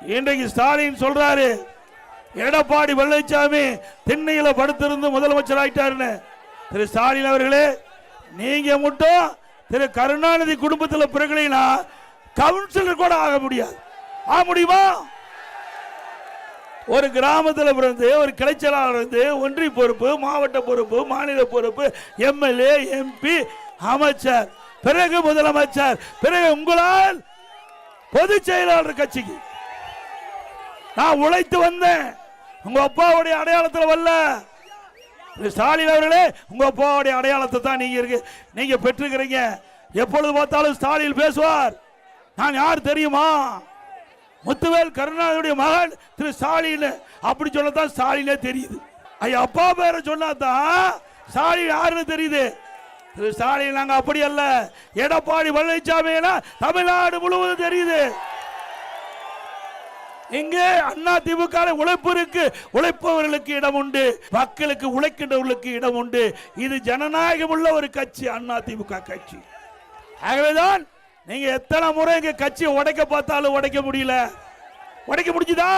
இன்றைக்கு ஸ்டாலின் சொல்றாரு எடப்பாடி பழனிசாமி திண்ணையில படுத்திருந்து முதலமைச்சர் ஆயிட்டாருன்னு. திரு ஸ்டாலின் அவர்களே, நீங்க மட்டும் திரு கருணாநிதி குடும்பத்தில் பிறகுனா கவுன்சிலர் கூட ஆக முடியாது. ஆக முடியுமா? ஒரு கிராமத்தில் பிறந்து ஒரு கிளைச்சலாளர் இருந்து ஒன்றிய பொறுப்பு, மாவட்ட பொறுப்பு, மாநில பொறுப்பு, எம்எல்ஏ, எம்பி, அமைச்சர், பிறகு முதலமைச்சர், பிறகு உங்களால் பொதுச் செயலாளர் கட்சிக்கு நான் உழைத்து வந்தேன். உங்க அப்பாவுடைய அடையாளத்தில் வரல. ஸ்டாலின் அவர்களே, உங்க அப்பாவுடைய அடையாளத்தை தான் நீங்க பெற்றுக்கிறீங்க. எப்பொழுது பார்த்தாலும் ஸ்டாலின் பேசுவார். நான் யார் தெரியுமா? முத்துவேல் கருணாநிதியுடைய மகன் திரு ஸ்டாலின். அப்படி சொல்லத்தான் ஸ்டாலினே தெரியுது. ஐயா அப்பா பேரை சொன்னாதான் ஸ்டாலின் யாருன்னு தெரியுது. திரு ஸ்டாலின் நாங்க அப்படி அல்ல. எடப்பாடி பழனிசாமி தமிழ்நாடு முழுவதும் தெரியுது. இங்கே அண்ணா திமுக உழைப்பு இருக்கு. உழைப்பவர்களுக்கு இடம் உண்டு, மக்களுக்கு உழைக்கின்றவர்களுக்கு இடம் உண்டு. இது ஜனநாயகம் உள்ள ஒரு கட்சி அண்ணா திமுக கட்சி. ஆகவேதான் நீங்க எத்தனை முறை இங்க கட்சியை உடைக்க பார்த்தாலும் உடைக்க முடியல. உடைக்க முடிஞ்சுதா?